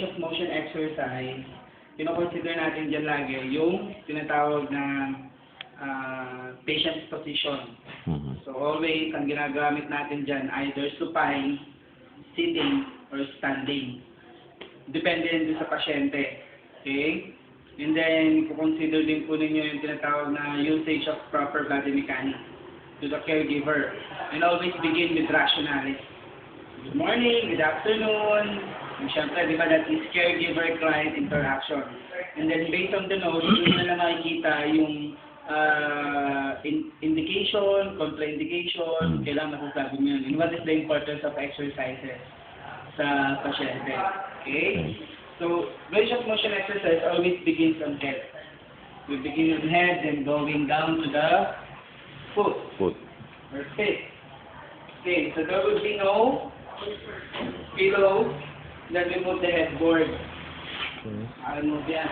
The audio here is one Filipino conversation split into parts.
range of motion exercise, kino-consider natin dyan lagi yung tinatawag na patient position. So always, ang ginagamit natin dyan, either supine, sitting, or standing. Depende din sa pasyente. Okay? And then, consider din po ninyo yung tinatawag na usage of proper body mechanics to the caregiver. And always begin with rationality. Good morning, good afternoon. And syempre, di ba, that is caregiver-client interaction. And then, based on the notes, doon na lang makikita yung indication, contraindication, kailangan masasabi nyo yun. And what is the importance of exercises sa pasyente. Okay? So, range of motion exercise always begins on head. We begin on head, then going down to the foot. Or feet. Okay, so there would be no pillow, then we move the headboard. I'll move yan.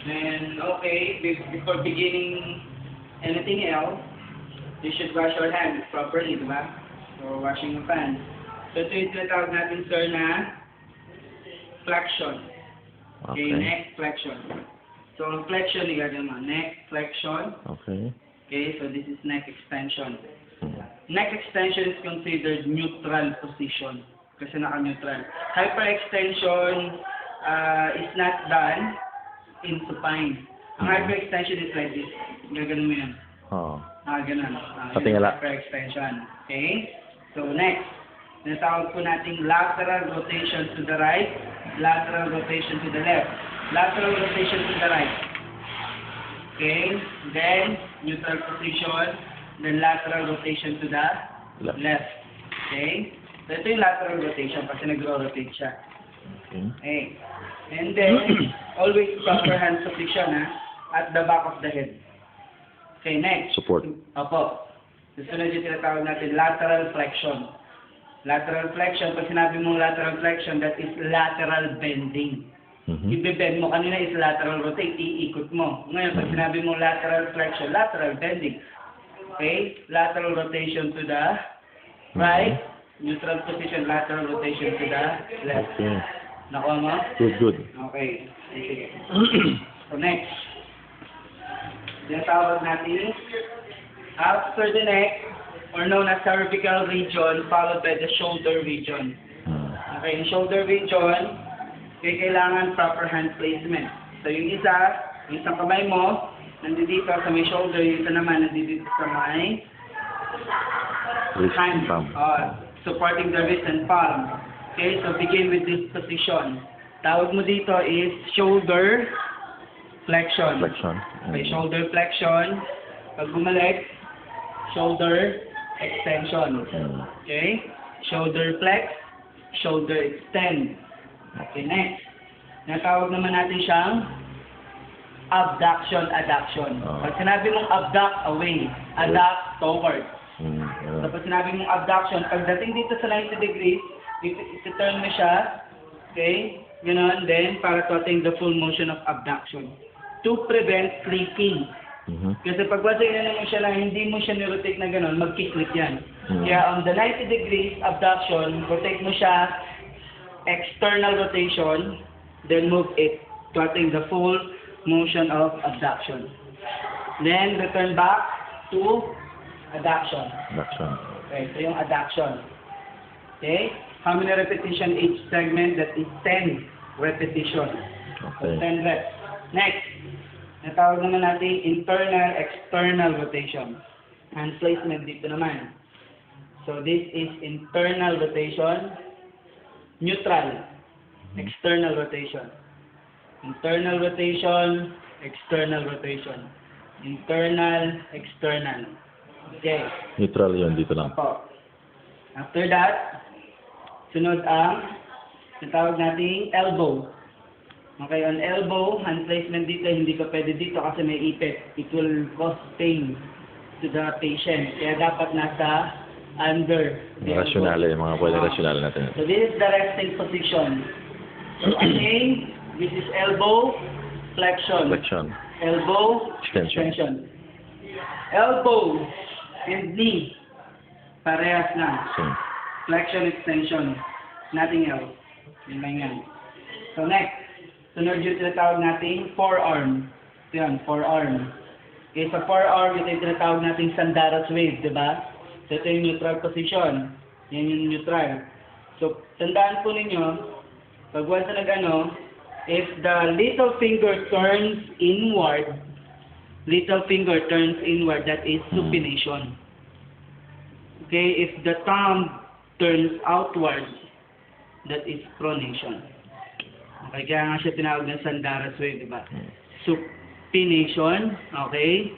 Then, okay, before beginning anything else, you should wash your hands properly, diba? So, washing your hands. So, ito yung tinatawag natin, sir, na flexion. Okay, neck flexion. So, ang flexion, igagawin mo, neck flexion. Okay. Okay, so this is neck extension. Neck extension is considered neutral position. Kasi naka-neutral. Hyperextension is not done in supine. Ang hyperextension is like this. Gaganon mo yan. Ganun. Hyperextension. Okay? So, next. Natawag po nating lateral rotation to the right, lateral rotation to the left. Lateral rotation to the right. Okay? Then, neutral position. Then, lateral rotation to the left. Okay? So, ito yung lateral rotation kasi nagro-rotate siya. Okay. And then, always proper hand position at the back of the head. Okay, next. Support. Opo. Susunod yung tinatawag natin, lateral flexion. Lateral flexion, pag sinabi mong lateral flexion, that is lateral bending. Ibibend mo, kanina is lateral rotate, iikot mo. Ngayon, pag sinabi mong lateral flexion, lateral bending. Okay? Lateral rotation to the right, neutral position, lateral rotation to the left. Okay. Nakuha mo? Good. Okay. Sige. So next, tinatawag natin after the neck, or known as cervical region, followed by the shoulder region. Okay, yung shoulder region, kailangan proper hand placement. So yung isa, yung isang kamay mo, nandito sa may shoulder, yung isa naman nandito sa may hand, supporting the wrist and palm. Okay, so begin with this position. Tawag mo dito is shoulder flexion. Okay, shoulder flexion. Pag bumalik, shoulder extension. Okay? Shoulder flex, shoulder extend. Okay, next. Natawag naman natin siyang abduction, adduction. Pag sinabi mong abduct, away. Adduct, toward. So, pag sinabi mong abduction, pagdating dito sa 90 degrees, iti-turn mo siya. Okay? Ganoon, then, para to attain the full motion of abduction. To prevent flicking. Kasi pag wasay na naman siya lang, hindi mo siya nirotate na gano'n, mag-kick-click yan. Kaya on the 90 degrees abduction, rotate mo siya, external rotation, then move it to attain the full motion of abduction. Then, return back to adduction. Okay, so yung adduction. Okay? How many repetition each segment? That is 10 repetition. So 10 reps. Next. Natawag naman natin internal, external rotation. Hand placement dito naman. So this is internal rotation, neutral, external rotation. Internal rotation, external rotation. Internal, external. Okay. Neutral yun, dito lang. Opo. After that, sunod ang natawag natin elbow. Okay, on elbow, hand placement dito, hindi ka pwede dito kasi may ipit. It will cause pain to the patient. Kaya dapat nasa under the rasyonale, mga pwede rasyonale natin. So this is the resting position. So again, this is elbow, flexion. Elbow, extension. Elbow and knee, parehas na. Flexion, extension. Nothing else. Yun lang yan. So next, sunod yung tinatawag nating forearm. Ito yan, forearm. Okay, sa forearm, ito yung tinatawag nating Sandaras wave, di ba? So ito yung neutral position. Yan yung neutral. So, tandaan po ninyo, pag once na nag-ano, if the little finger turns inward, that is supination. Okay, if the thumb turns outward, that is pronation. Okay, kaya nga siya tinawag ng Sandaras wave, di ba? Supination, okay?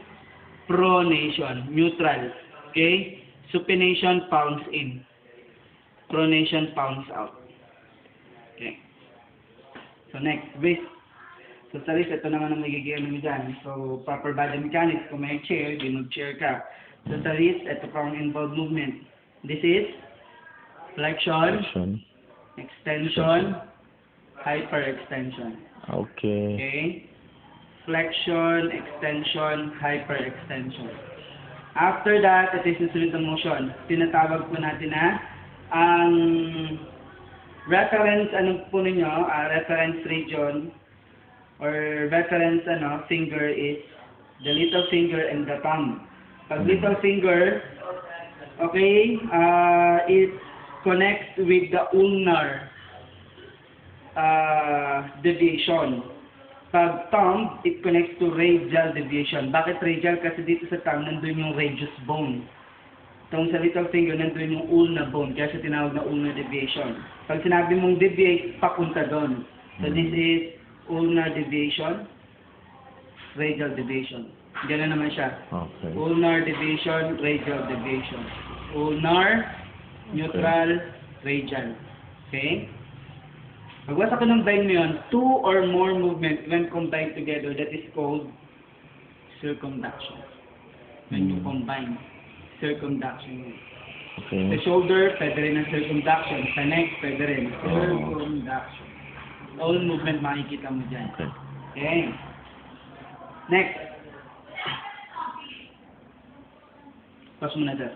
Pronation, neutral. Okay? Supination pounds in. Pronation pounds out. Okay. So next, wrist. So sa wrist, ito naman ang magiging ano mo dyan. So proper body mechanics. Kung may chair, di mag-chair ka. So sa wrist, ito pa ang involved movement. This is flexion, extension, hyperextension. Okay. Okay? Flexion, extension, hyperextension. After that, ito yung susunod na motion. Tinatawag po natin na ang reference, ano po ninyo, reference region or reference finger is the little finger and the thumb. Pag little finger, okay, it connects with the ulnar deviation. Pag thumb, it connects to radial deviation. Bakit radial? Kasi dito sa thumb, nandun yung radius bone. Itong sa little finger, nandun yung ulnar bone. Kaya siya tinawag na ulnar deviation. Pag sinabi mong deviate, papunta doon. So this is ulnar deviation, radial deviation. Gano'n naman siya. Okay. Ulnar deviation, radial deviation. Ulnar, neutral, radial. Okay? Pag wasa ko ng bind mo yun, two or more movement when combined together, that is called circumduction. When you combine, circumduction. Okay. Sa shoulder, pwede rin ang circumduction. Sa neck, pwede rin. Circumduction. All movement makikita mo dyan. Okay. Okay. Next. Pas mo na, sir.